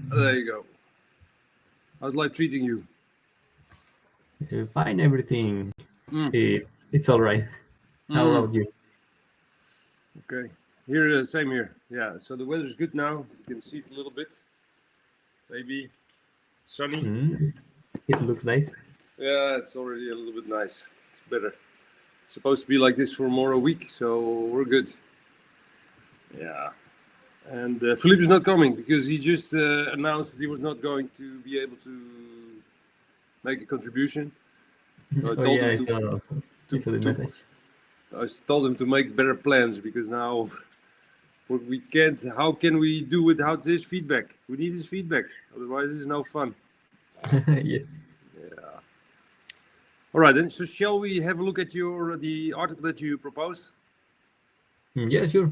There you go. How's life treating you? Fine, everything. It's all right. How about you? Okay. Here, same here. Yeah. So the weather's good now. You can see it a little bit. Maybe sunny. It looks nice. Yeah, it's already a little bit nice. It's better. It's supposed to be like this for more a week, so we're good. Yeah. And Philippe is not coming because he just announced that he was not going to be able to make a contribution. So I told him I saw the message. I told him to make better plans because now we can't. How can we do without this feedback? We need his feedback. Otherwise, this is no fun. Yes. Yeah. All right then. So shall we have a look at the article that you proposed? Yeah, sure.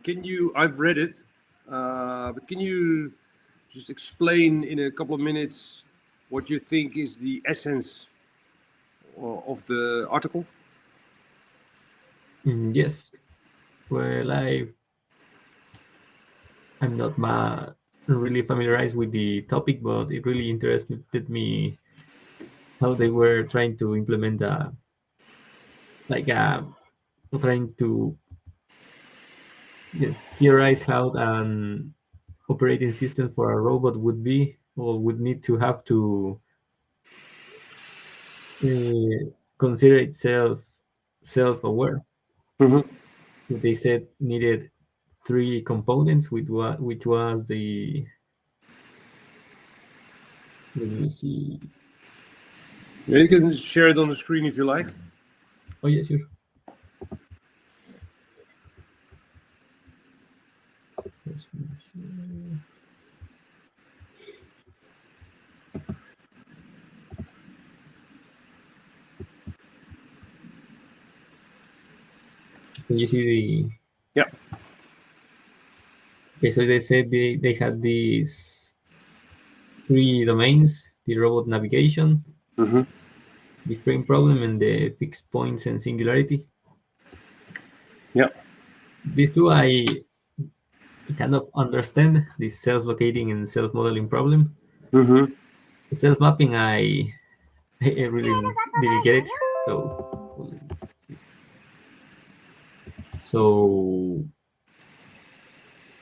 Can you? I've read it, but can you just explain in a couple of minutes what you think is the essence of the article? Yes. Well, I'm not really familiarized with the topic, but it really interested me how they were trying to implement trying to theorize how an operating system for a robot would be or would need to have to consider itself self-aware. They said needed three components, which was the, let me see. Yeah, you can share it on the screen if you like. Oh yeah, sure. Can you see the? Yeah. Okay, so they said they had these three domains: the robot navigation, the frame problem, and the fixed points and singularity. Yeah. These two I kind of understand, the self-locating and self-modeling problem. The self-mapping I really didn't get it. So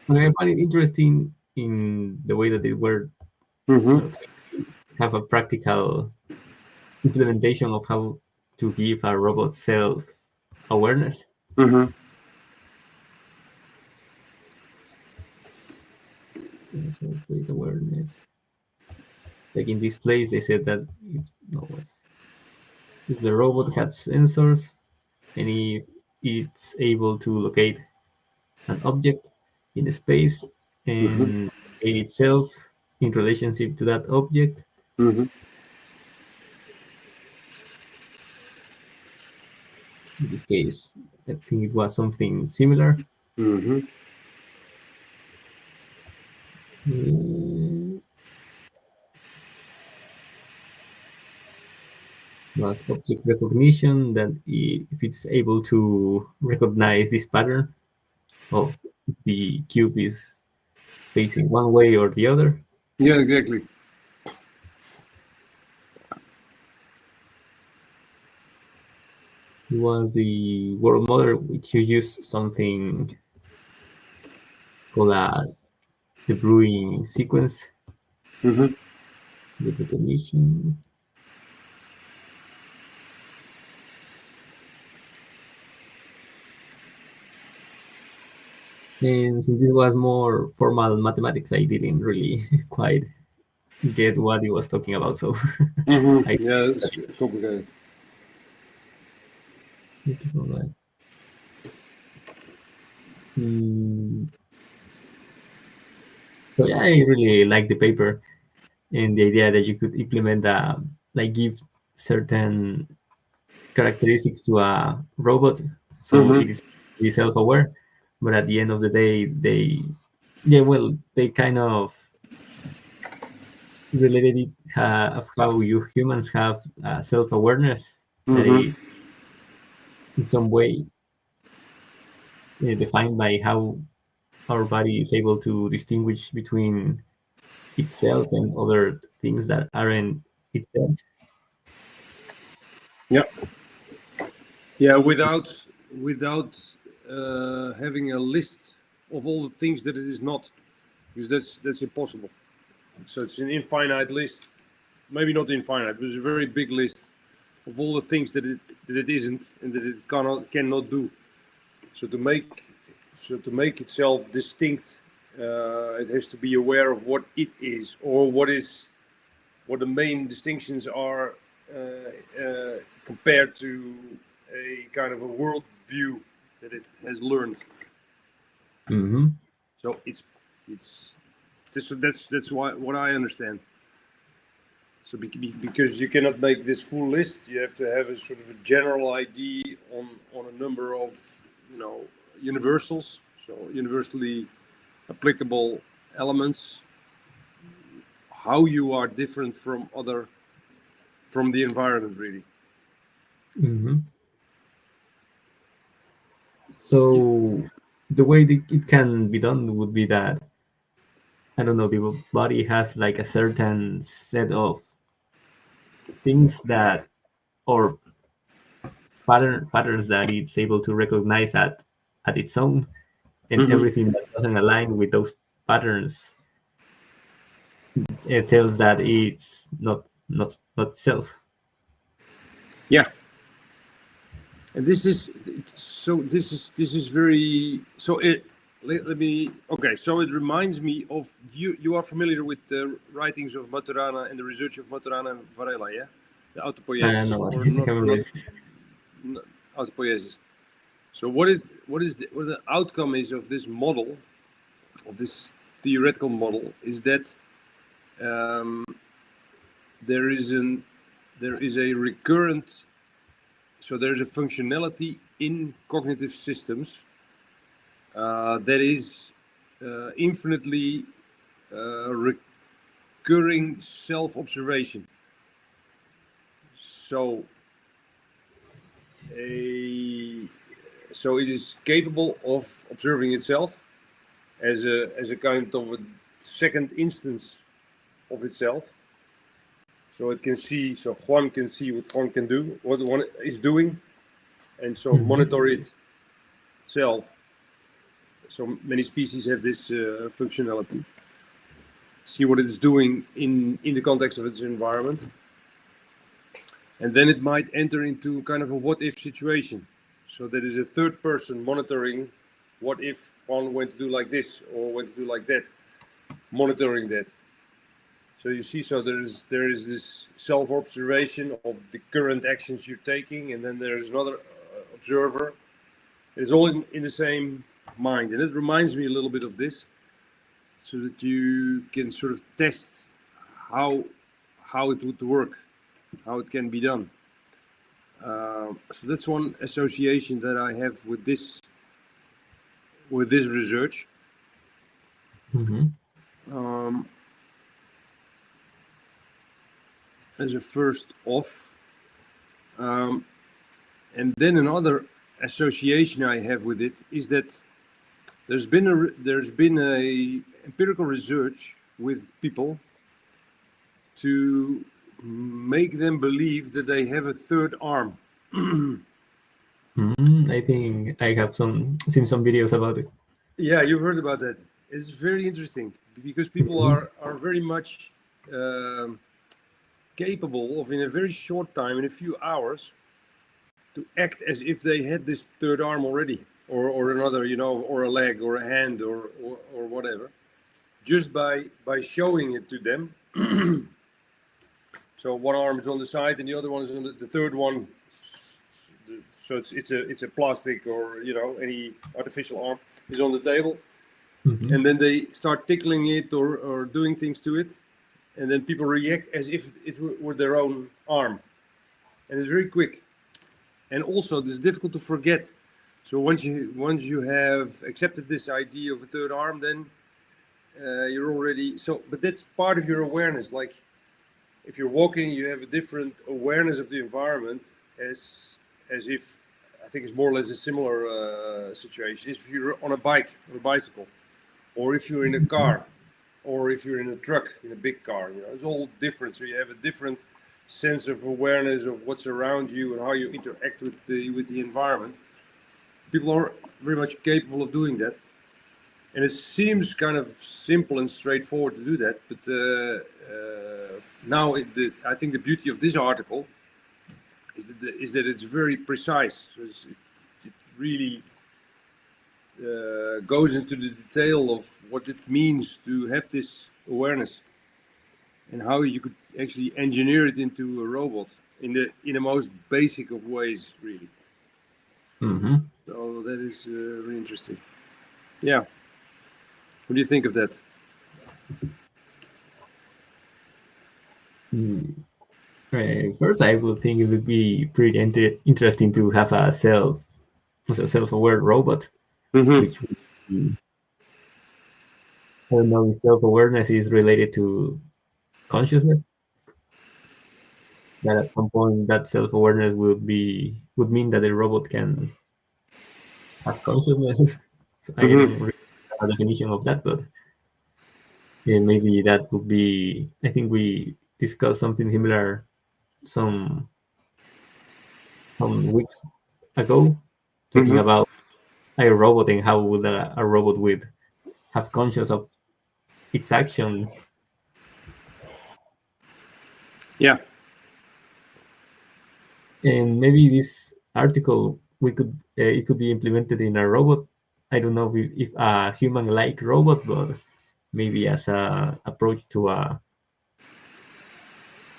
I find it interesting in the way that they were trying to have a practical implementation of how to give a robot self-awareness. Self-plate awareness. Like in this place, they said that if the robot has sensors and if it's able to locate an object in space and itself in relationship to that object. In this case, I think it was something similar. Was object recognition, that if it's able to recognize this pattern of the cube is facing one way or the other. Yeah, exactly. It was the world model, which you use something called the brewing sequence. The recognition. And since this was more formal mathematics, I didn't really quite get what he was talking about. So Yeah, it's complicated. So yeah, I really like the paper and the idea that you could implement give certain characteristics to a robot, so it is be self-aware. But at the end of the day, they kind of related it of how you humans have self-awareness that is in some way defined by how our body is able to distinguish between itself and other things that aren't itself. Yeah. Yeah, without having a list of all the things that it is not, because that's impossible. So it's an infinite list, maybe not infinite, but it's a very big list of all the things that it isn't and that it cannot do. So to make itself distinct, it has to be aware of what it is, or what the main distinctions are compared to a kind of a world view that it has learned. Mm-hmm. So that's what I understand. So because you cannot make this full list, you have to have a sort of a general idea on a number of universals, so universally applicable elements, how you are different from the environment, really. Mm-hmm. So the way it can be done would be that, I don't know, the body has like a certain set of things that, or patterns that it's able to recognize at its own, and everything that doesn't align with those patterns, it tells that it's not self. Yeah, and this is very so. Let me. Okay, so it reminds me of you. You are familiar with the writings of Maturana and the research of Maturana and Varela, yeah? The autopoiesis, No, or I haven't read it. not autopoiesis. So what the outcome is of this model, of this theoretical model, is that there is a recurrent. So there's a functionality in cognitive systems that is infinitely recurring self-observation. So it is capable of observing itself as a kind of a second instance of itself. So it can see. So Juan can see what Juan can do, what one is doing, and so monitor itself. So many species have this functionality. See what it's doing in the context of its environment. And then it might enter into kind of a what-if situation. So there is a third person monitoring what if one went to do like this or went to do like that, monitoring that. So you see, so there is this self-observation of the current actions you're taking, and then there's another observer. It's all in the same mind, and it reminds me a little bit of this, so that you can sort of test how it would work, how it can be done. So that's one association that I have with this research. As a first off, and then another association I have with it is that there's been a empirical research with people to make them believe that they have a third arm. I think I have seen some videos about it. Yeah, you've heard about that. It's very interesting because people are very much capable of, in a very short time, in a few hours, to act as if they had this third arm already, or another, or a leg, or a hand, or whatever, just by showing it to them. So one arm is on the side, and the other one is on the third one. So it's a plastic, or any artificial arm is on the table, and then they start tickling it or doing things to it, and then people react as if it were their own arm, and it's very quick. And also, this is difficult to forget. So once you have accepted this idea of a third arm, then you're already so. But that's part of your awareness. Like if you're walking, you have a different awareness of the environment, as if, I think it's more or less a similar situation. If you're on a bicycle, or if you're in a car, or if you're in a truck, in a big car. It's all different. So you have a different sense of awareness of what's around you and how you interact with the environment. People are very much capable of doing that. And it seems kind of simple and straightforward to do that, but now I think the beauty of this article is that it's very precise. So it really goes into the detail of what it means to have this awareness and how you could actually engineer it into a robot in the most basic of ways, really. Mm-hmm. So that is really interesting. Yeah. What do you think of that? First, I would think it would be pretty interesting to have a self-aware robot, which would be, I don't know if self-awareness is related to consciousness. That at some point that self-awareness would mean that the robot can have consciousness. So I don't really have a definition of that, but maybe that would be. I think we discussed something similar some weeks ago, talking about a robot and how would a robot would have conscious of its action. Yeah. And maybe this article it could be implemented in a robot. I don't know if a human-like robot, but maybe as a approach to a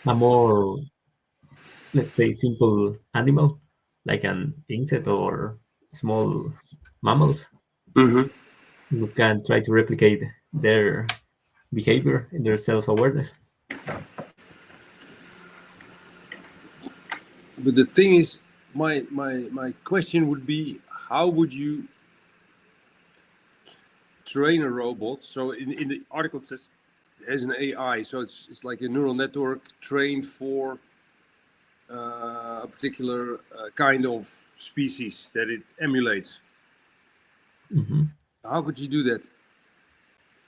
more, let's say, simple animal like an insect or small mammals who can try to replicate their behavior and their self-awareness. But the thing is, my question would be, how would you train a robot? So in the article it says it has an AI, so it's like a neural network trained for a particular kind of species that it emulates. How could you do that?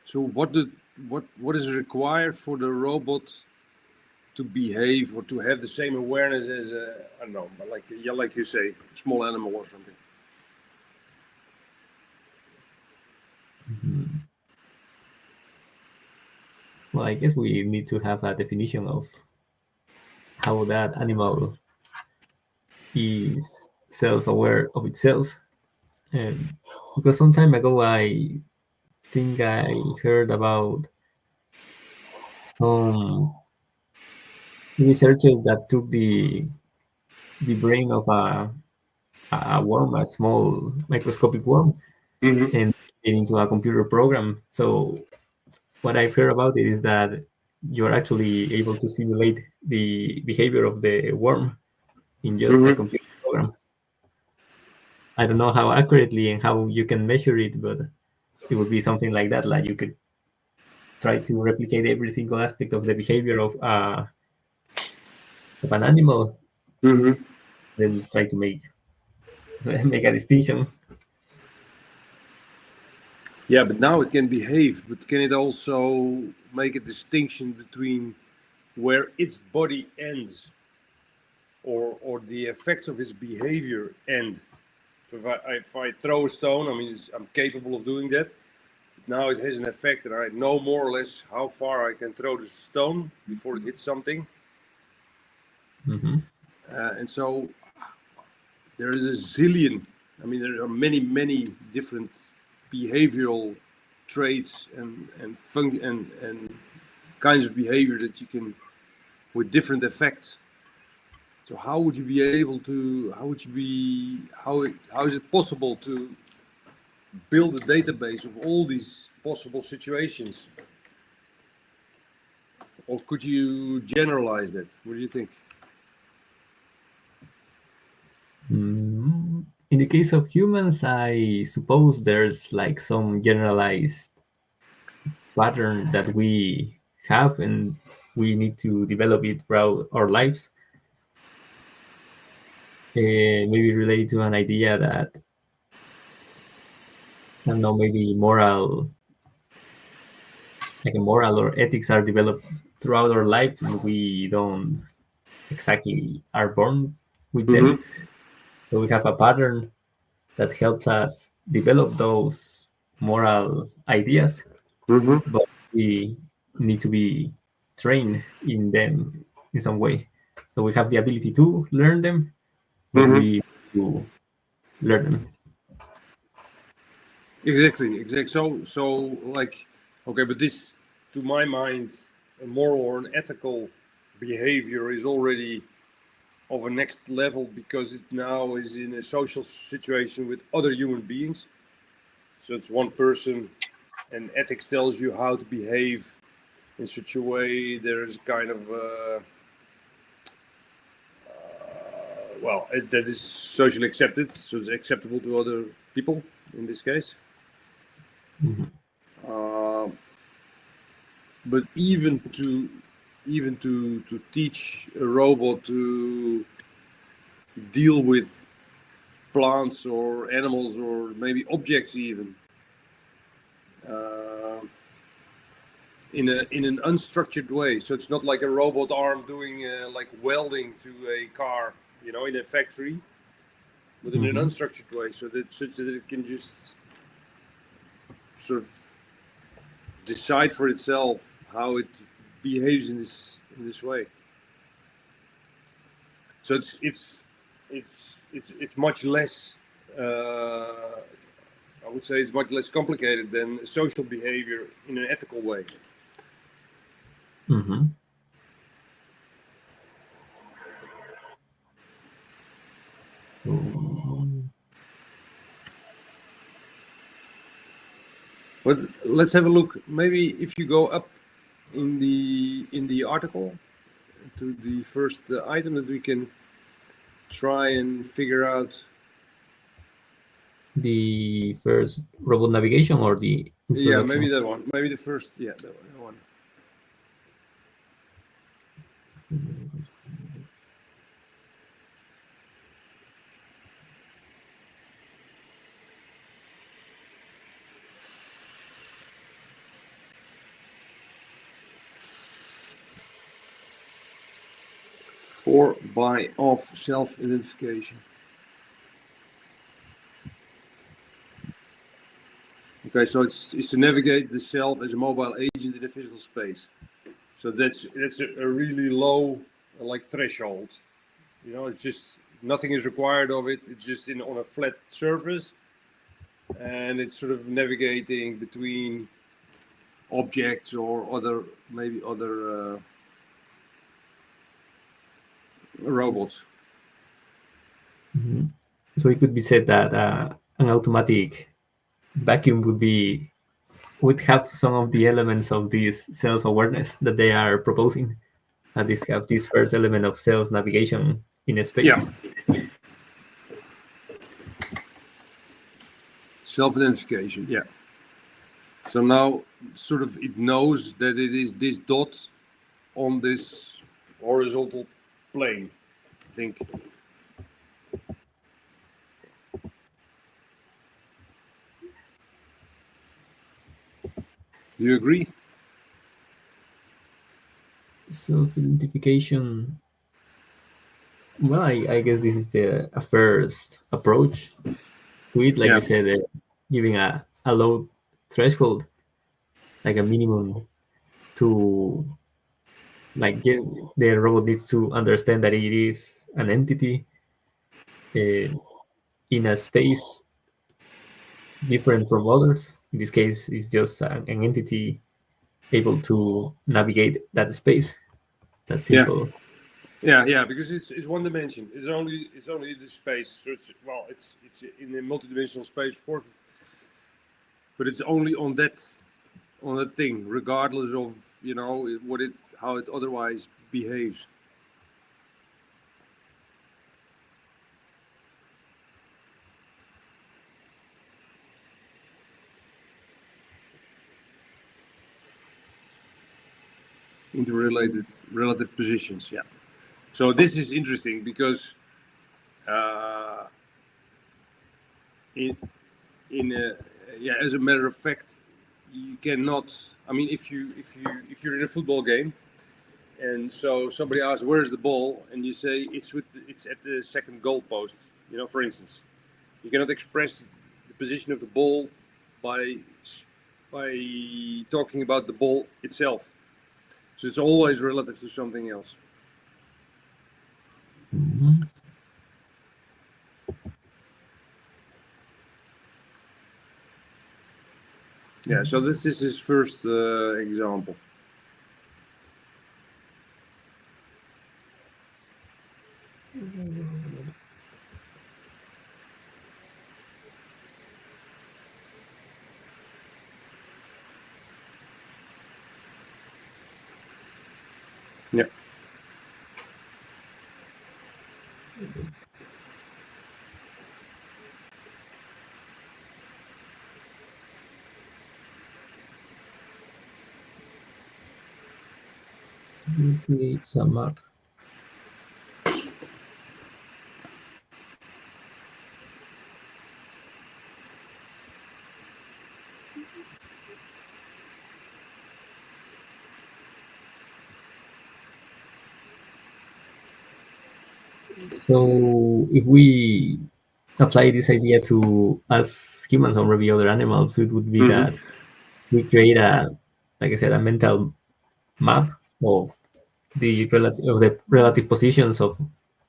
So what is required for the robot to behave or to have the same awareness as I don't know, but like you say, a small animal or something? Well, I guess we need to have a definition of how that animal is self-aware of itself. Because some time ago, I think I heard about some researchers that took the brain of a worm, a small microscopic worm, and made it into a computer program. So what I've heard about it is that you're actually able to simulate the behavior of the worm in just a computer program. I don't know how accurately and how you can measure it, but it would be something like that. Like you could try to replicate every single aspect of the behavior of an animal, then try to make a distinction. Yeah, but now it can behave, but can it also make a distinction between where its body ends or the effects of its behavior end? So if I throw a stone, I mean, I'm capable of doing that. Now it has an effect, and I know more or less how far I can throw the stone before it hits something. And so there is a zillion. I mean, there are many different behavioral traits and kinds of behavior that you can, with different effects. So how would you be able to? How is it possible to build a database of all these possible situations? Or could you generalize that? What do you think? In the case of humans, I suppose there's like some generalized pattern that we have, and we need to develop it throughout our lives. Maybe related to an idea that, I don't know, maybe moral like a moral or ethics are developed throughout our life, and we don't exactly are born with them. So we have a pattern that helps us develop those moral ideas, but we need to be trained in them in some way. So we have the ability to learn them, but we need to learn them. Exactly. So like, okay, but this, to my mind, a moral or an ethical behavior is already of a next level because it now is in a social situation with other human beings. So it's one person, and ethics tells you how to behave in such a way. There's kind of that is socially accepted, so it's acceptable to other people in this case. But even to teach a robot to deal with plants or animals or maybe objects even in an unstructured way, so it's not like a robot arm doing like welding to a car, in a factory, but in an unstructured way, such that it can just sort of decide for itself how it behaves in this way. So it's much less. I would say it's much less complicated than social behavior in an ethical way. But let's have a look. Maybe if you go up in the article to the first item, that we can try and figure out The first robot navigation or the introduction? Yeah, maybe that one. Maybe the first. Yeah, that one. For, by, of self-identification. Okay, so it's to navigate the self as a mobile agent in a physical space. So that's a really low like threshold. It's just nothing is required of it. It's just on a flat surface, and it's sort of navigating between objects or other robots. So it could be said that an automatic vacuum would have some of the elements of this self-awareness that they are proposing. And this have this first element of self-navigation in a space. Yeah. Self-identification, yeah. So now sort of it knows that it is this dot on this horizontal plane, I think. Do you agree? Self-identification. Well, I guess this is a first approach to it. Like you said, giving a low threshold, like a minimum to the robot needs to understand that it is an entity in a space different from others. In this case, it's just an entity able to navigate that space. That's simple. Yeah, because it's one dimension. It's only the space. So it's in a multidimensional space, of course, but it's only on that thing, regardless of how it otherwise behaves. Into relative positions, yeah. So this is interesting because as a matter of fact, you cannot I mean, if you're in a football game, and so somebody asks where's the ball, and you say it's at the second goal post. For instance, you cannot express the position of the ball by talking about the ball itself. So it's always relative to something else. Mm-hmm. Yeah, so this is his first example. Yeah. Create some map. So if we apply this idea to us humans or maybe other animals, it would be that we create like I said, a mental map of the relative positions of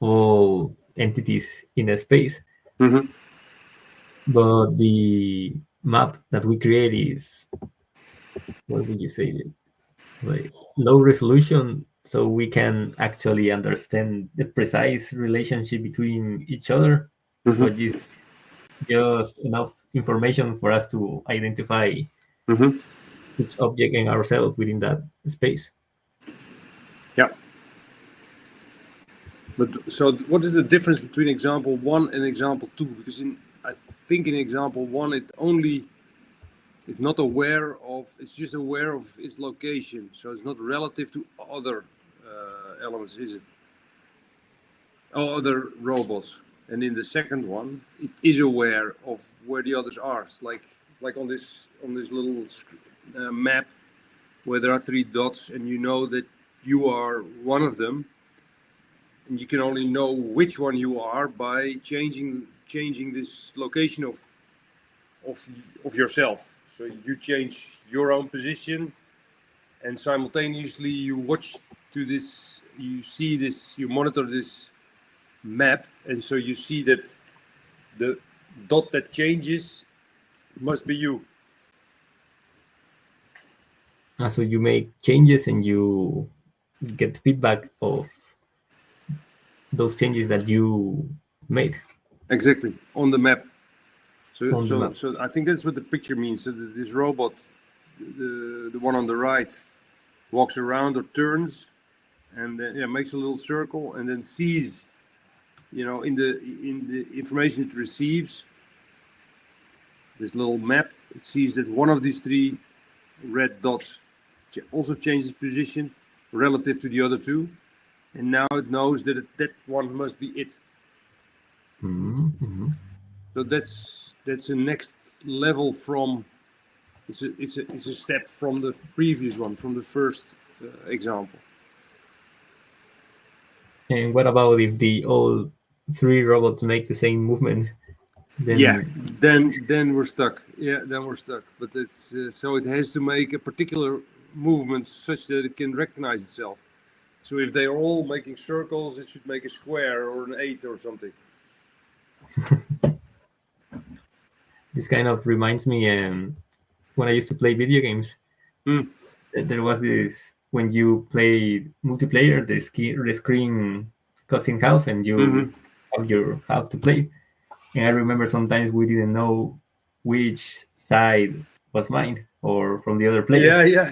all entities in a space. Mm-hmm. But the map that we create is, what would you say, like low resolution, so we can actually understand the precise relationship between each other, Mm-hmm. but is just enough information for us to identify Mm-hmm. each object and ourselves within that space. Yeah. But so what is the difference between example 1 and example 2? Because I think in example 1 it's not aware of, it's just aware of its location. So it's not relative to other elements, is it? Or other robots. And in the second one, it is aware of where the others are. It's like on this little map where there are 3 dots, and you know that you are one of them. And you can only know which one you are by changing this location of yourself. So you change your own position, and simultaneously you watch to this, you see this, you monitor this map, and so you see that the dot that changes must be you. So you make changes and you get feedback of those changes that you made. Exactly, on the map. So On the map. so I think that's what the picture means. So this robot, the one on the right, walks around or turns, and then makes a little circle, and then sees, in the information it receives, this little map, it sees that one of these 3 red dots also changes position relative to the other 2, and now it knows that that one must be it. Mm-hmm. So that's a next level from, it's a step from the previous one, from the first example. And what about if all 3 robots make the same movement? Then we're stuck. Yeah, then we're stuck. But it's so it has to make a particular movement such that it can recognize itself. So if they're all making circles, it should make a square or an 8 or something. This kind of reminds me when I used to play video games. There was this, when you play multiplayer, the screen cuts in half and you have your half to play. And I remember sometimes we didn't know which side was mine or from the other player. Yeah.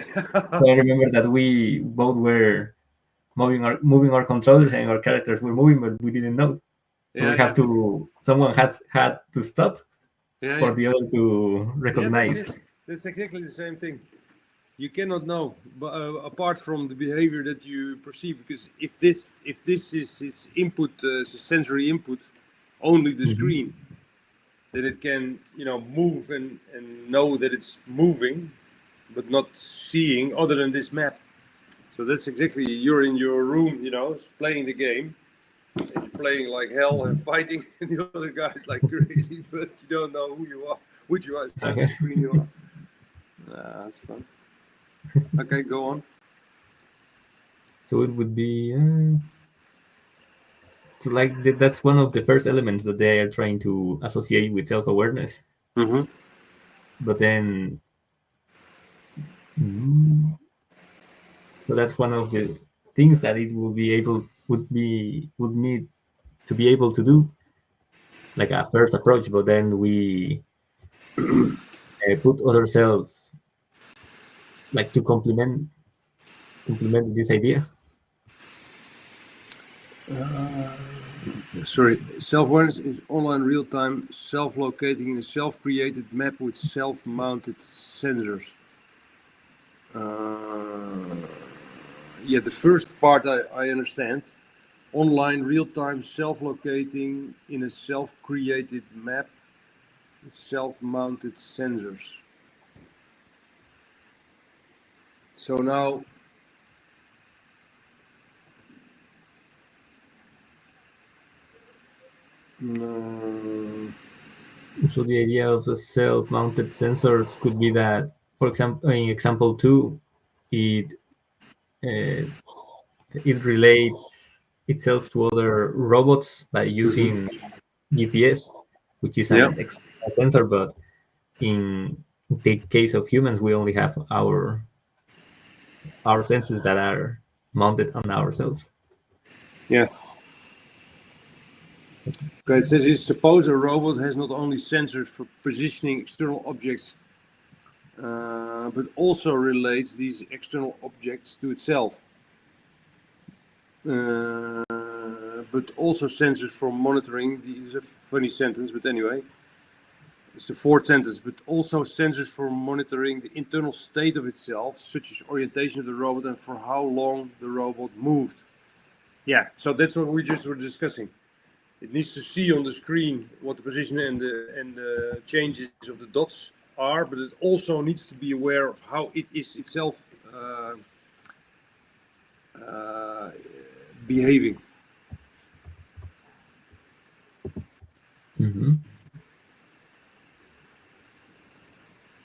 So I remember that we both were moving our controllers and our characters were moving, but we didn't know. So we have to, someone had to stop for the other to recognize. That's exactly the same thing. You cannot know, but apart from the behavior that you perceive, because if this is its input, sensory input, only the screen, then it can move and know that it's moving, but not seeing other than this map. So that's exactly, you're in your room, playing the game, and you're playing like hell and fighting the other guys like crazy, but you don't know who you are, which you are, side of the screen you are. That's fun. Okay, go on. So it would be so like that's one of the first elements that they are trying to associate with self-awareness. Mm-hmm. But then, so that's one of the things that it would need to be able to do, like a first approach. But then we put other self like to complement this idea. Sorry, self-awareness is online real-time self-locating in a self-created map with self-mounted sensors. Yeah, the first part I understand. Online real-time self-locating in a self-created map with self-mounted sensors. So now, So the idea of the self-mounted sensors could be that, for example, in example 2, it it relates itself to other robots by using GPS, which is yeah, an external sensor. But in the case of humans, we only have our senses that are mounted on ourselves. yeah. Okay, it says here, suppose a robot has not only sensors for positioning external objects, but also relates these external objects to itself. But also sensors for monitoring. This is a funny sentence, but anyway. It's the fourth sentence, but also sensors for monitoring the internal state of itself, such as orientation of the robot and for how long the robot moved. Yeah, so that's what we just were discussing. It needs to see on the screen what the position and the changes of the dots are, but it also needs to be aware of how it is itself behaving. Mm-hmm.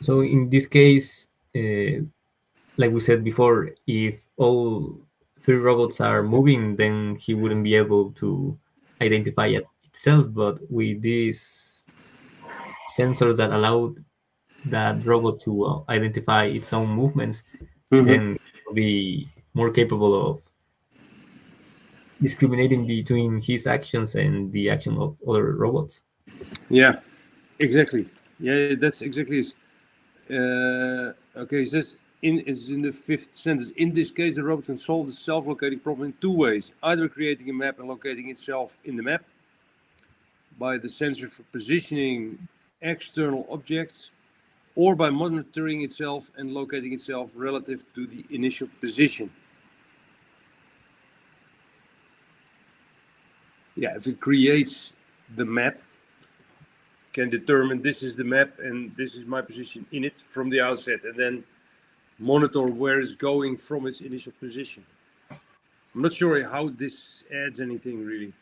So in this case, like we said before, if all three robots are moving, then he wouldn't be able to identify it itself. But with these sensors that allow that robot to identify its own movements, then it will be more capable of discriminating between his actions and the action of other robots. Yeah, exactly. Yeah, that's exactly it. Okay, it says it's in the fifth sentence. In this case, the robot can solve the self-locating problem in two ways: either creating a map and locating itself in the map by the sensor for positioning external objects, or by monitoring itself and locating itself relative to the initial position. Yeah, if it creates the map, can determine this is the map and this is my position in it from the outset, and then monitor where it's going from its initial position. I'm not sure how this adds anything really.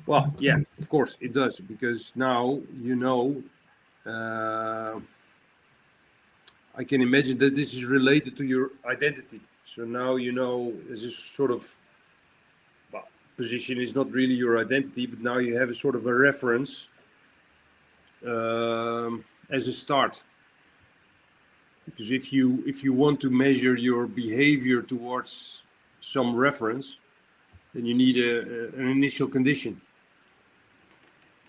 Well, yeah, of course it does, because now I can imagine that this is related to your identity. So now there's a sort of, well, position is not really your identity, but now you have a sort of a reference as a start. Because if you want to measure your behavior towards some reference, then you need an initial condition.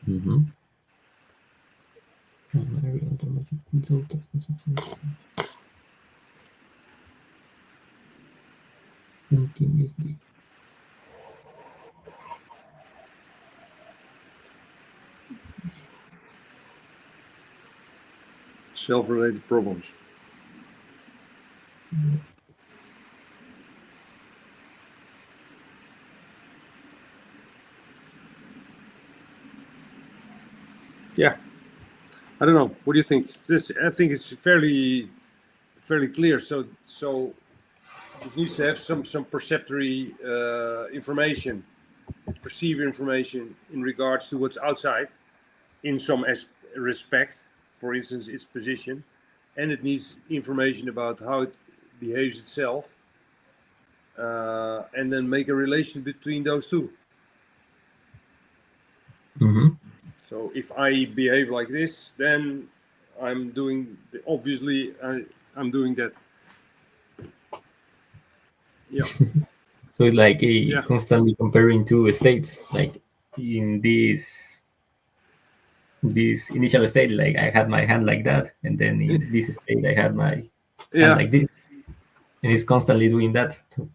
Mm-hmm. Continuously. Self-related problems. Yeah, I don't know. What do you think? I think it's fairly clear. So it needs to have some perceptory information, perceive information in regards to what's outside, in some respect. For instance, its position, and it needs information about how it behaves itself, and then make a relation between those two. So if I behave like this, then I'm doing, obviously, I'm doing that. Yeah. So it's like constantly comparing two states, like in this initial state, like I had my hand like that, and then in this state I had my hand like this, and it's constantly doing that too.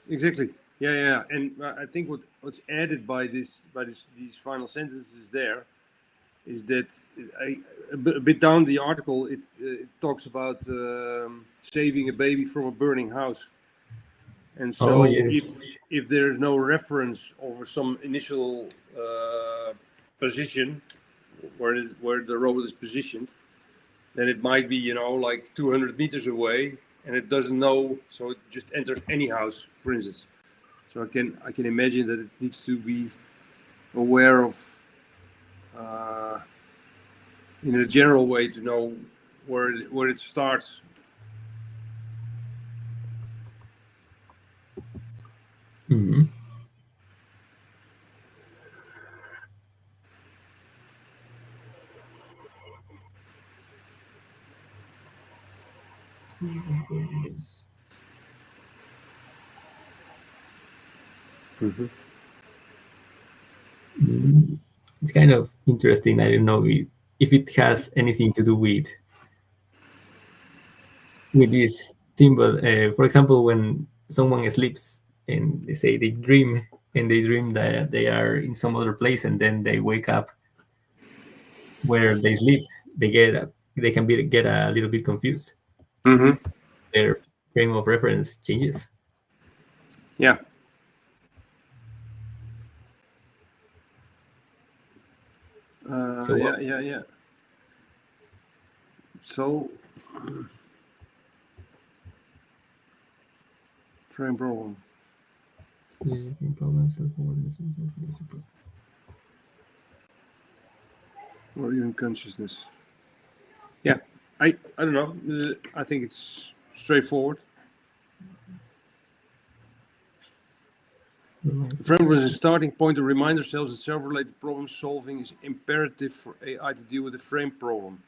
Exactly. Yeah. And I think what's added by these final sentences there is that a bit down the article, it talks about saving a baby from a burning house. And so if there's no reference over some initial position where the robot is positioned, then it might be, like 200 meters away, and it doesn't know, so it just enters any house, for instance. So I can imagine that it needs to be aware of, in a general way, to know where it starts. It's kind of interesting. I don't know if it has anything to do with this thing, but for example, when someone sleeps and they say they dream, and they dream that they are in some other place, and then they wake up where they sleep, they can get a little bit confused. Their frame of reference changes. Yeah. Yeah. So frame problem. Or even consciousness. Yeah, I don't know. I think it's straightforward. The framework is a starting point to remind ourselves that self-related problem solving is imperative for AI to deal with the frame problem.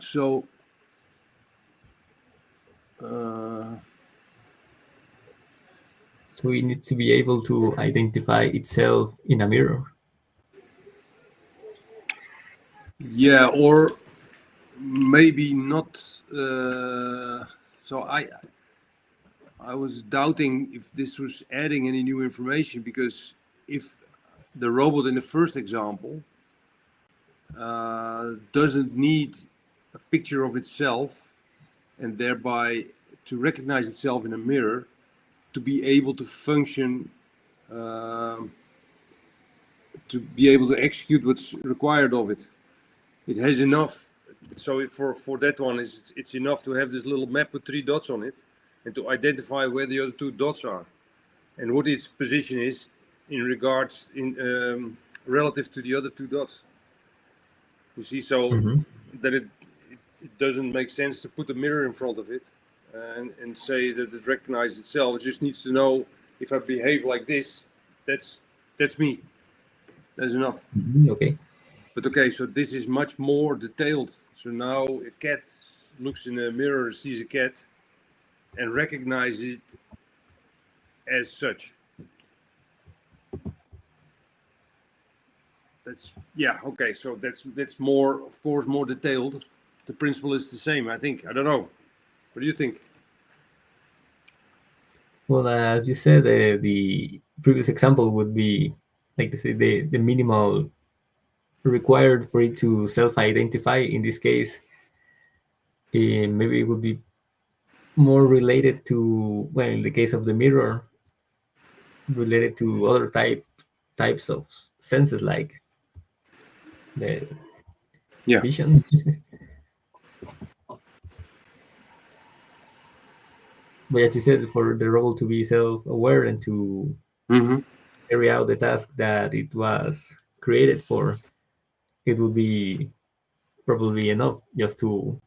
So, so it needs to be able to identify itself in a mirror. Yeah, or maybe not. So I was doubting if this was adding any new information, because if the robot in the first example doesn't need a picture of itself, and thereby to recognize itself in a mirror, to be able to function, to be able to execute what's required of it. It has enough. So for that one, it's enough to have this little map with 3 dots on it, and to identify where the other 2 dots are, and what its position is in regards relative to the other 2 dots. You see, so that it doesn't make sense to put a mirror in front of it and say that it recognizes itself. It just needs to know, if I behave like this, that's me. That's enough. Okay. But okay, so this is much more detailed. So now a cat looks in a mirror, sees a cat, and recognizes it as such. That's, yeah, okay. So that's more, of course, more detailed. The principle is the same, I think. I don't know. What do you think? Well, as you said, the previous example would be, like they say, the minimal required for it to self-identify. In this case, maybe it would be more related to, well, in the case of the mirror, related to other types of senses like the Yeah. vision. But as you said, for the robot to be self-aware and to Mm-hmm. carry out the task that it was created for, it would be probably enough just to,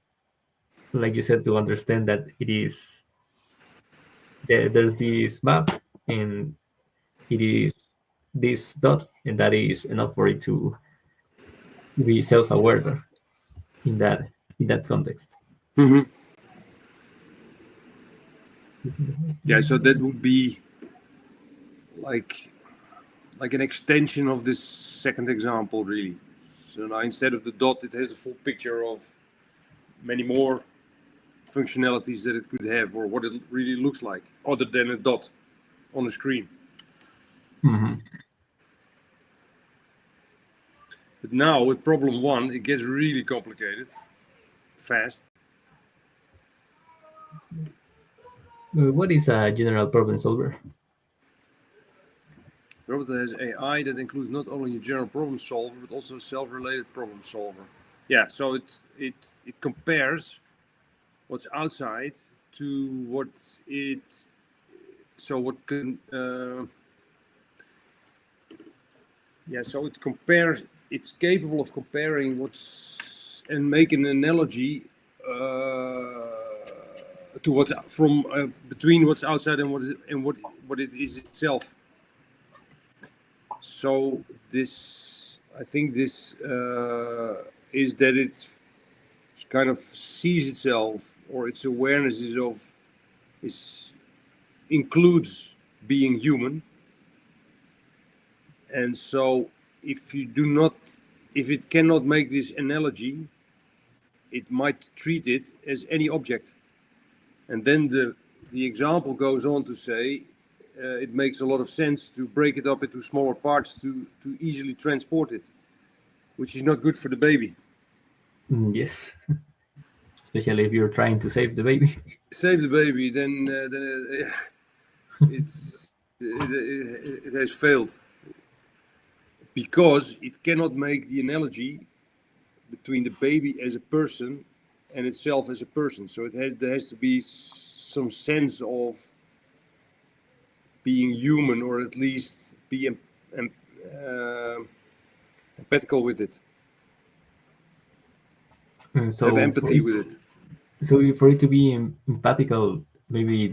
like you said, to understand that it is there's this map and it is this dot, and that is enough for it to be self-aware in that context. Mm-hmm. Yeah. So that would be like an extension of this second example, really. So now instead of the dot, it has the full picture of many more functionalities that it could have, or what it really looks like, other than a dot on a screen. Mhm. But now with problem 1, it gets really complicated, fast. What is a general problem solver? Robot has AI that includes not only a general problem solver but also a self-related problem solver. Yeah, so it compares what's outside to what it. So what can. Yeah, so it compares. It's capable of comparing what's and make an analogy to what's from between what's outside and what it is itself. So this, I think, this is that it kind of sees itself, or its awareness is includes being human, and so if it cannot make this analogy, it might treat it as any object, and then the example goes on to say. It makes a lot of sense to break it up into smaller parts to easily transport it, which is not good for the baby. Yes, especially if you're trying to save the baby. Save the baby, then it has failed because it cannot make the analogy between the baby as a person and itself as a person. So there has to be some sense of being human, or at least be empathical with it, And have so empathy with it. for it to be empathical, maybe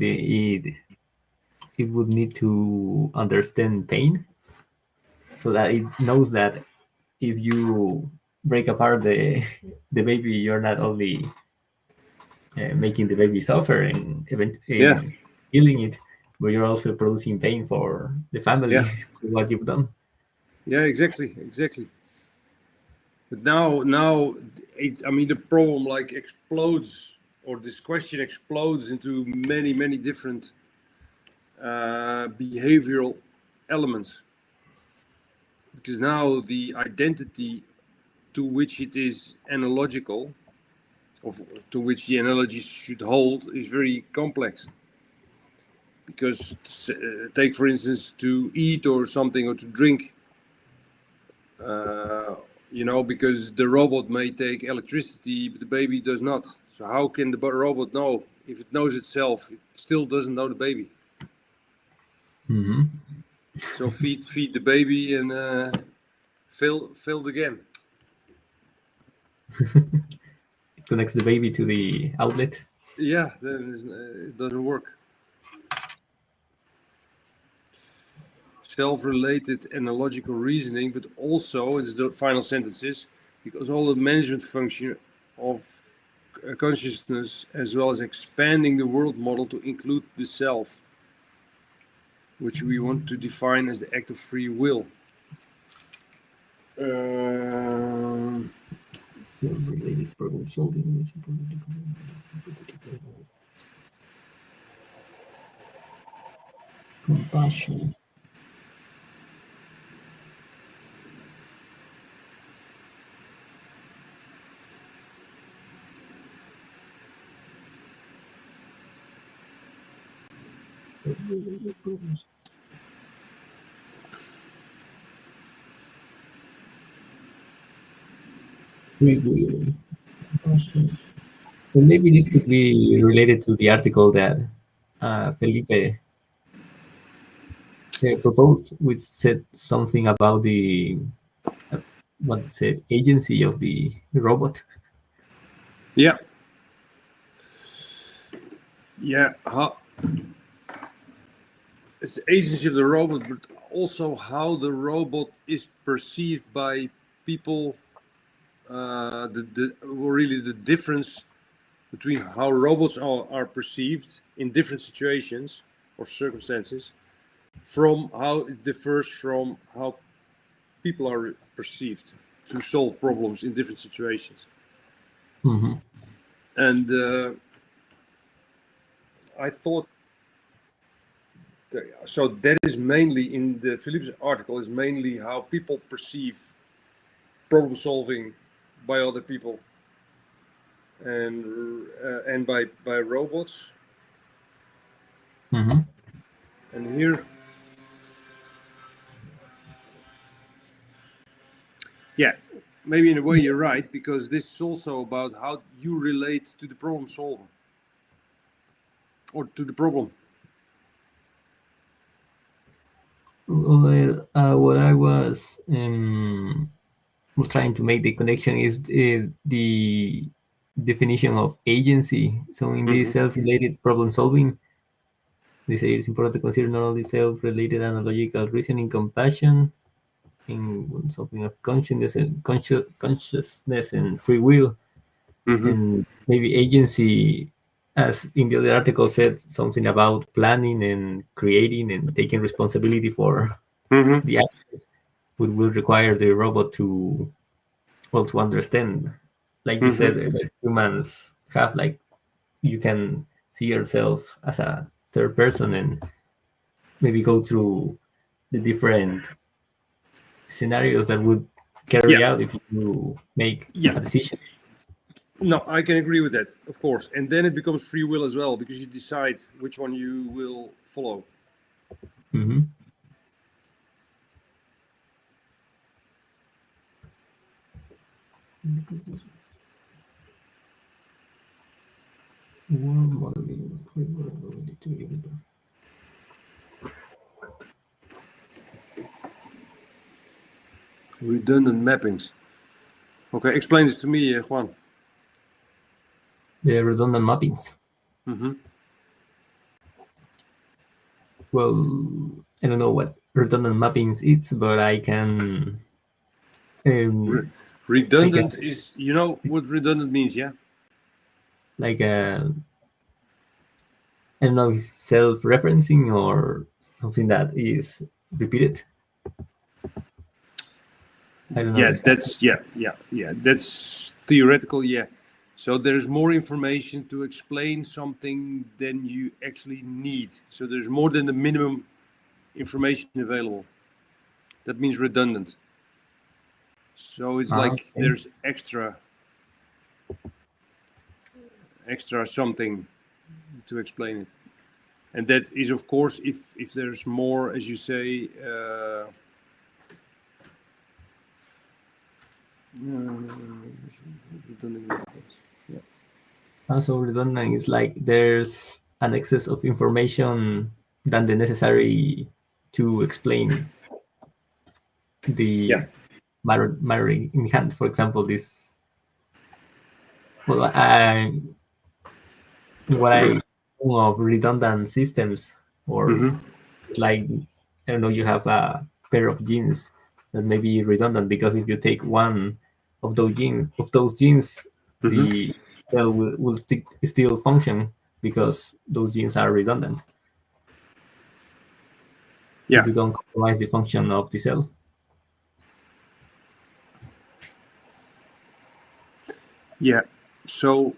it would need to understand pain, so that it knows that if you break apart the baby, you're not only making the baby suffer and Yeah, killing it, but you're also producing pain for the family yeah, for what you've done. yeah, exactly. But now, I mean, the problem like explodes, or this question explodes into many different behavioral elements, because now the identity to which it is analogical, or to which the analogy should hold, is very complex. Because take for instance to eat or something, or to drink. Because the robot may take electricity, but the baby does not. So how can the robot know? If it knows itself, it still doesn't know the baby. Mm-hmm. So feed the baby and failed again. It connects the baby to the outlet. Yeah, then it doesn't work. Self-related analogical reasoning, but also, it's the final sentences, because all the management function of consciousness, as well as expanding the world model to include the self, which we want to define as the act of free will. Self-related problem solving. Compassion. Self-related problems. free will. Well, maybe this could be related to the article that Felipe proposed, which said something about the uh, what said agency of the robot. Yeah. Yeah. It's the agency of the robot, but also how the robot is perceived by people. Really the difference between how robots are perceived in different situations or circumstances, from how it differs from how people are perceived to solve problems in different situations. Mm-hmm. And I thought so that is mainly in the Philips article, is mainly how people perceive problem solving by other people and by robots. Mm-hmm. And here, yeah, maybe in a way you're right, because this is also about how you relate to the problem solver or to the problem. Well, what I was trying to make the connection is the definition of agency. So in this self-related problem solving, they say it's important to consider not only self-related analogical reasoning, compassion, in something of consciousness and consciousness and free will, and maybe agency, as in the other article said, something about planning and creating and taking responsibility for the actions, which will require the robot to to understand, like you said, that humans have, like, you can see yourself as a third person and maybe go through the different scenarios that would carry Yeah, out if you make yeah. a decision. No, I can agree with that, of course. And then it becomes free will as well, because you decide which one you will follow. Mm-hmm. Redundant mappings. Okay, explain this to me, Juan. The redundant mappings. Well, I don't know what redundant mappings is, but I can. Like a Redundant is, you know what redundant means, yeah? like a I don't know, if it's self-referencing or something that is repeated. I don't know Yeah, exactly. that's theoretical, yeah. So there's more information to explain something than you actually need. So there's more than the minimum information available. That means redundant. So it's like Okay. there's extra something to explain it. And that is, of course, if there's more, as you say, Also, redundant is like there's an excess of information than the necessary to explain the yeah. matter in hand. For example, this. Well, what I know of redundant systems, or it's like, I don't know, you have a pair of genes that may be redundant because if you take one of those genes, the cell will still function because those genes are redundant. If Yeah, you don't compromise the function of the cell. yeah. So,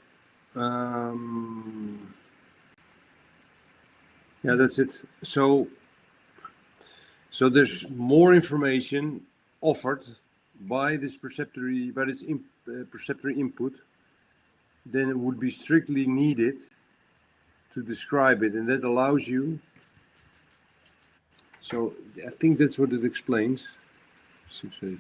yeah, that's it. So there's more information offered by this perceptory input than it would be strictly needed to describe it, and that allows you. So I think that's what it explains. 6, 8.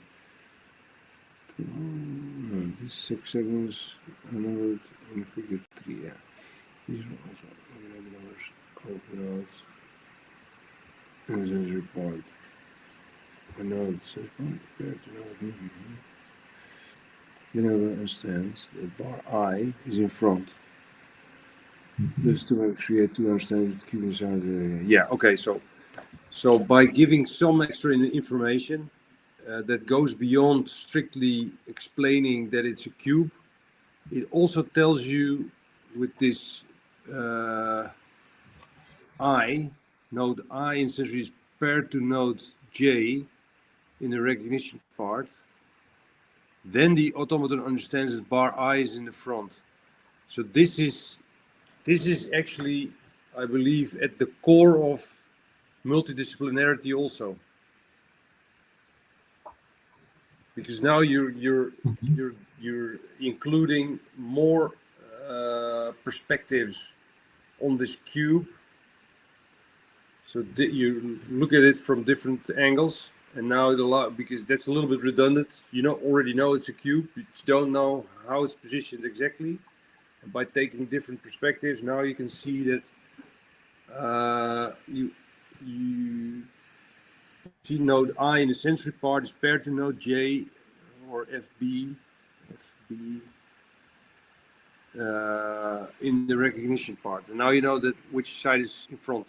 These 6 segments are numbered in figure 3. Yeah. These are also the numbers of the nodes in the sensory part. A node sensory part compared to node. The node understands that bar I is in front. Thus to create two understandings with cube inside. Yeah. Okay. So by giving some extra information that goes beyond strictly explaining that it's a cube, it also tells you with this I, node I in sensory is paired to node J in the recognition part, then the automaton understands that bar I is in the front. So this is actually, I believe, at the core of multidisciplinarity also, because now you're including more perspectives on this cube. So you look at it from different angles, and now it allows, because that's a little bit redundant. You already know it's a cube, you don't know how it's positioned exactly. And by taking different perspectives, now you can see that you see node I in the sensory part is paired to node J or FB in the recognition part. And now you know that which side is in front.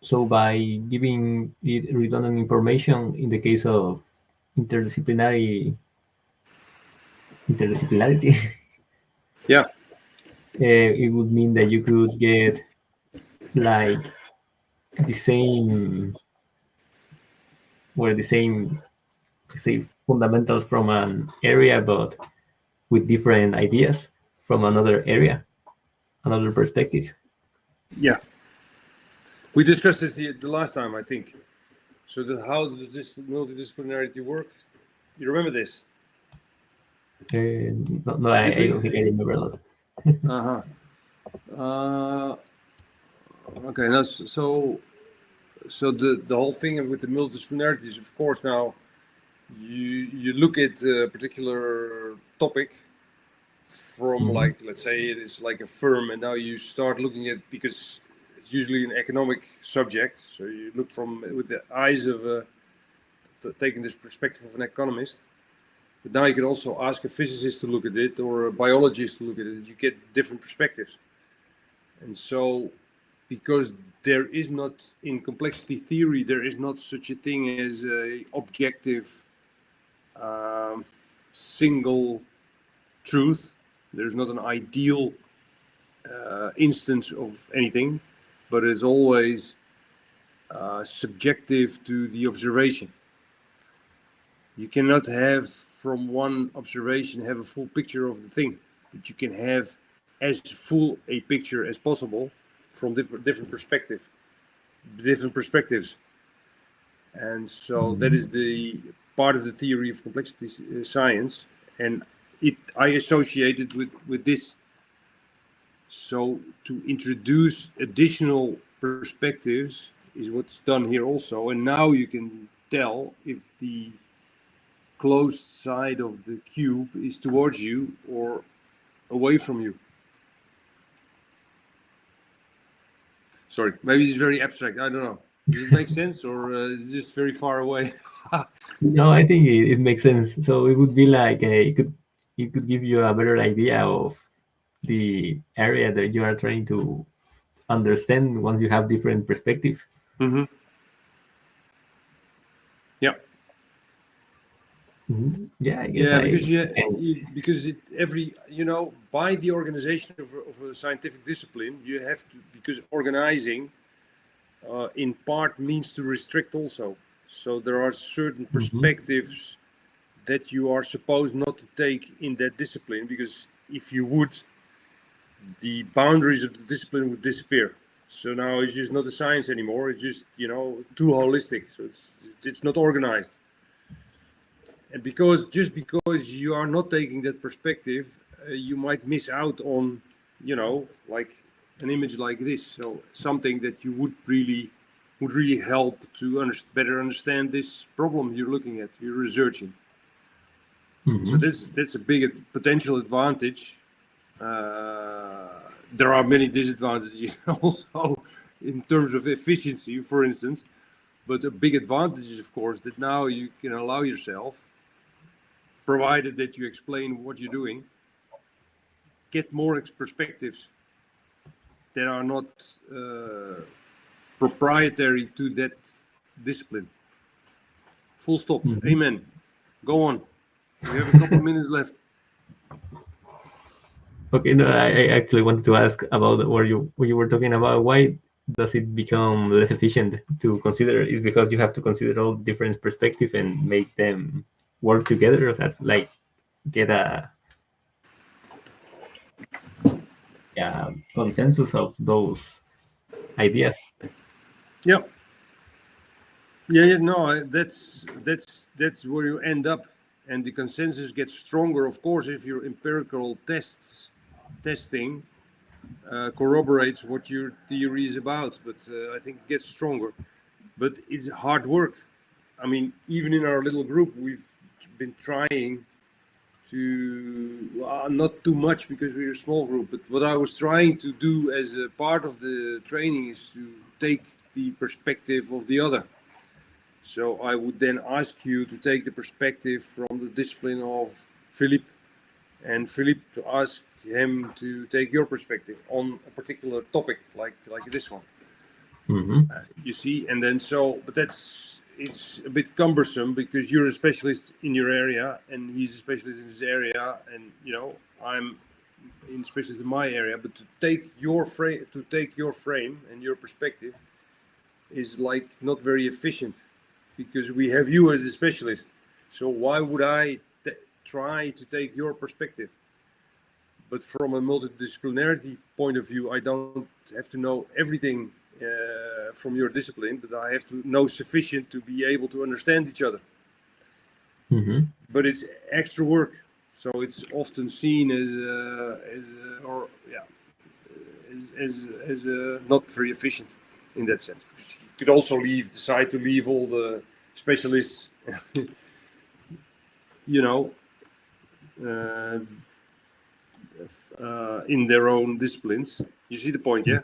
So by giving it redundant information in the case of interdisciplinarity, Yeah. It would mean that you could get like the same say fundamentals from an area, but with different ideas from another area, another perspective. Yeah. We discussed this the last time, I think. So that how does this multidisciplinarity work? You remember this? No, I don't think I remember that. Okay. Now, so the whole thing with the multidisciplinarity is, of course, now you look at a particular topic from like, let's say it is like a firm, and now you start looking at, because it's usually an economic subject, so you look from with the eyes of taking this perspective of an economist. But now you can also ask a physicist to look at it, or a biologist to look at it. You get different perspectives. And so, because there is not, in complexity theory, there is not such a thing as a objective single truth. There's not an ideal instance of anything, but it's always subjective to the observation. You cannot have from one observation have a full picture of the thing, but you can have as full a picture as possible from different perspectives. And so that is the part of the theory of complexity science, and I associate it with this. So to introduce additional perspectives is what's done here also, and now you can tell if the closed side of the cube is towards you or away from you. Sorry, maybe it's very abstract. I don't know. Does it make sense, or is it just very far away? No, I think it makes sense. So it would be like it could give you a better idea of the area that you are trying to understand once you have different perspective. Mm-hmm. Yeah. Mm-hmm. Yeah, I guess. Because by the organization of a scientific discipline, you have to, because organizing in part means to restrict also. So there are certain perspectives that you are supposed not to take in that discipline, because if you would, the boundaries of the discipline would disappear. So now it's just not a science anymore. It's just, too holistic. So it's not organized. And because you are not taking that perspective, you might miss out on, like an image like this. So something that you would really help to better understand this problem you're looking at, you're researching. So that's a big potential advantage. There are many disadvantages also in terms of efficiency, for instance. But a big advantage is, of course, that now you can allow yourself, provided that you explain what you're doing, get more perspectives that are not proprietary to that discipline. Full stop. Amen. Go on. We have a couple of minutes left. Okay, no, I actually wanted to ask about what you were talking about. Why does it become less efficient to consider? Is because you have to consider all different perspectives and make them work together, or that like get a consensus of those ideas. Yeah. No, that's where you end up, and the consensus gets stronger, of course, if your empirical testing corroborates what your theory is about. But I think it gets stronger. But it's hard work. I mean, even in our little group, we've been trying to, not too much because we're a small group, but what I was trying to do as a part of the training is to take the perspective of the other. So I would then ask you to take the perspective from the discipline of Philippe, and Philippe to ask him to take your perspective on a particular topic like this one. You see, and then but it's a bit cumbersome because you're a specialist in your area and he's a specialist in his area, and I'm in specialist in my area. But to take your frame and your perspective is like not very efficient, because we have you as a specialist. So why would I try to take your perspective? But from a multidisciplinarity point of view, I don't have to know everything from your discipline, but I have to know sufficient to be able to understand each other. But it's extra work, so it's often seen as not very efficient in that sense. You could also decide to leave all the specialists, in their own disciplines. You see the point, yeah?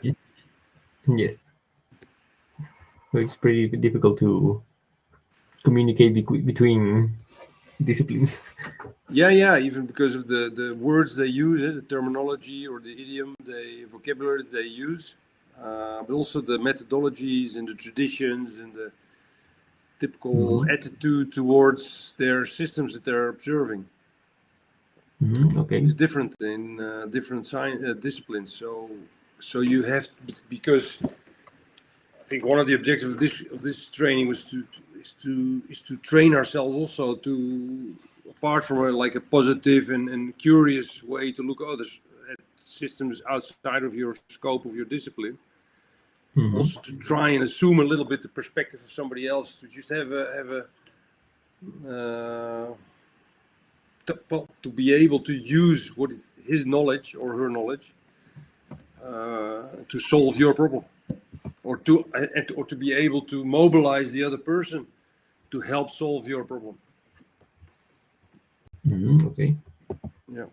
Yes. So it's pretty difficult to communicate between disciplines. Yeah, even because of the words they use, the terminology or the idiom, the vocabulary they use, but also the methodologies and the traditions and the typical attitude towards their systems that they're observing. Okay. It's different in different disciplines. So you have, because I think one of the objectives of this training was to train ourselves also to, apart from a positive and curious way to look at systems outside of your scope of your discipline, also to try and assume a little bit the perspective of somebody else, to just to be able to use his knowledge or her knowledge to solve your problem, or to be able to mobilize the other person to help solve your problem. Okay. Yeah.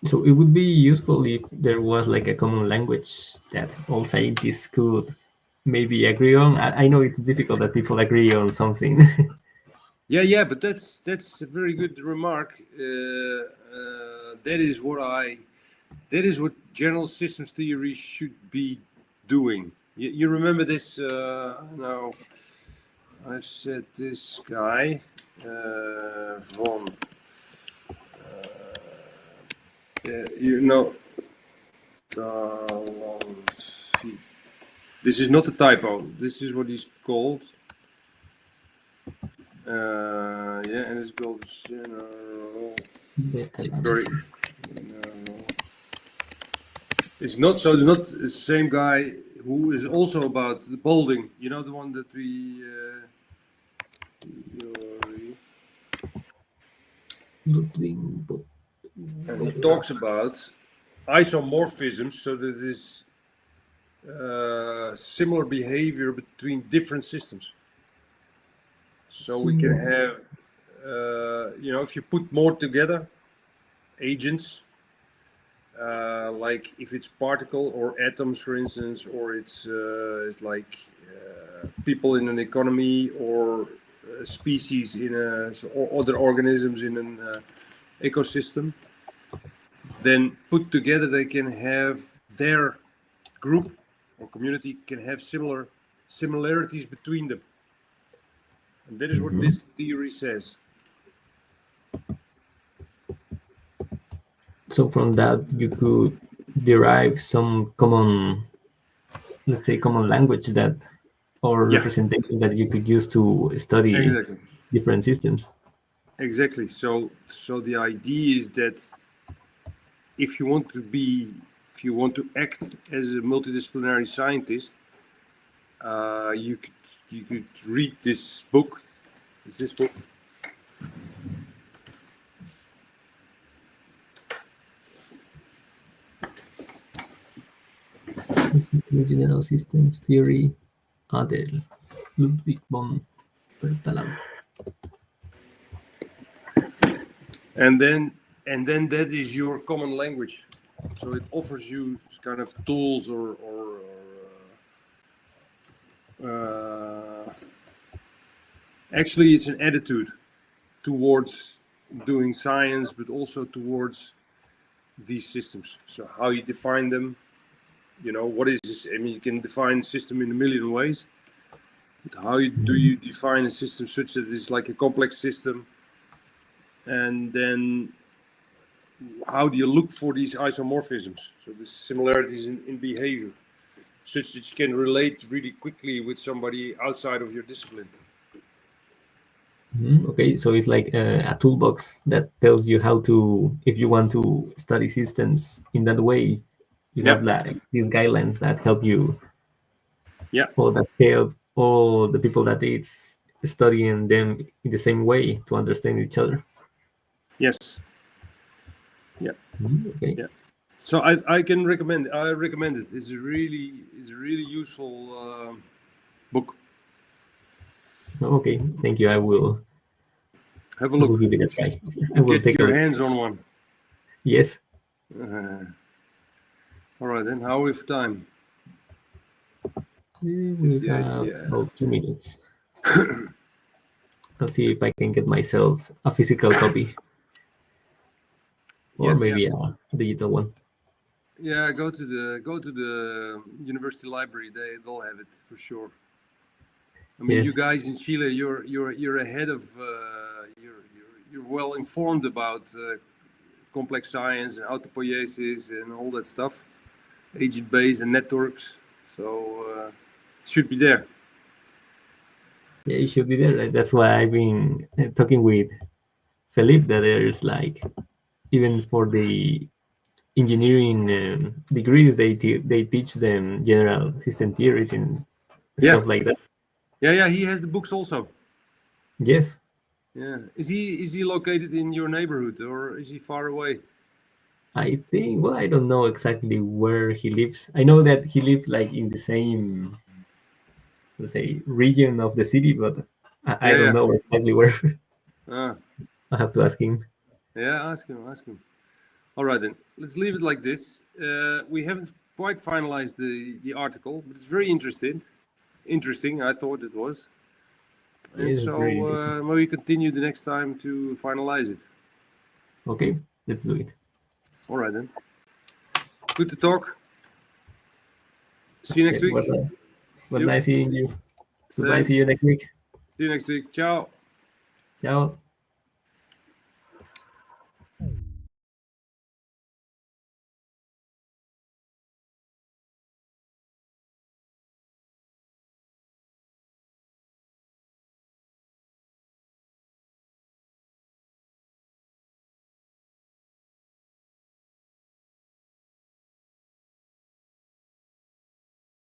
So it would be useful if there was a common language that all scientists could maybe agree on. I know it's difficult that people agree on something. Yeah, but that's a very good remark. That is what general systems theory should be doing. You remember this? Now, I've said this guy von. This is not a typo. This is what he's called. And it's called general. It's not the same guy who is also about the balding. You know, the one that we. And he talks about isomorphisms, so that is similar behavior between different systems. So we can have, if you put more together, agents, like if it's particle or atoms, for instance, or it's like people in an economy or species or other organisms in an ecosystem, then put together they can have their group or community can have similarities between them. And that is what this theory says. So from that, you could derive some common, let's say, common language that, or representation that you could use to study different systems. Exactly. So the idea is that if you want to act as a multidisciplinary scientist, you could read this book. Is this book? General Systems Theory, Adel, Ludwig von Bertalan. And then that is your common language. So it offers you kind of tools or actually it's an attitude towards doing science, but also towards these systems. So how you define them, what is this? I mean, you can define system in a million ways. But how do you define a system such that it's like a complex system? And then how do you look for these isomorphisms? So the similarities in behavior, such that you can relate really quickly with somebody outside of your discipline. Okay, so it's like a toolbox that tells you how to, if you want to study systems in that way, you have like these guidelines that help you. Yeah. Or that help all the people that it's studying them in the same way to understand each other. Yes. Yeah. Okay. Yeah. So I can recommend it. I recommend it. It's a really useful book. Okay, thank you. I will have a look. I will give it a try. I will take your hands on one. Yes. All right, then. How with time? We have about 2 minutes. I'll see if I can get myself a physical copy, or maybe a digital one. Yeah, go to the university library. They'll have it for sure. I mean, you guys in Chile, you're ahead of. You're well informed about complex science and autopoiesis and all that stuff, agent-based and networks. So it should be there. Yeah, it should be there. That's why I've been talking with Felipe that there's like, even for the engineering degrees, they teach them general system theories and stuff like that. Yeah, he has the books also. Yes. Yeah. Is he located in your neighborhood or is he far away? I think, well, I don't know exactly where he lives. I know that he lives like in the same, let's say, region of the city, but I don't know exactly where. I have to ask him. Yeah, ask him. All right, then. Let's leave it like this. We haven't quite finalized the article, but it's very interesting. I thought it was. And so maybe continue the next time to finalize it. Okay, let's do it. All right, then. Good to talk. See you next week. Nice seeing you. Goodbye. See you next week. See you next week. Ciao. Ciao.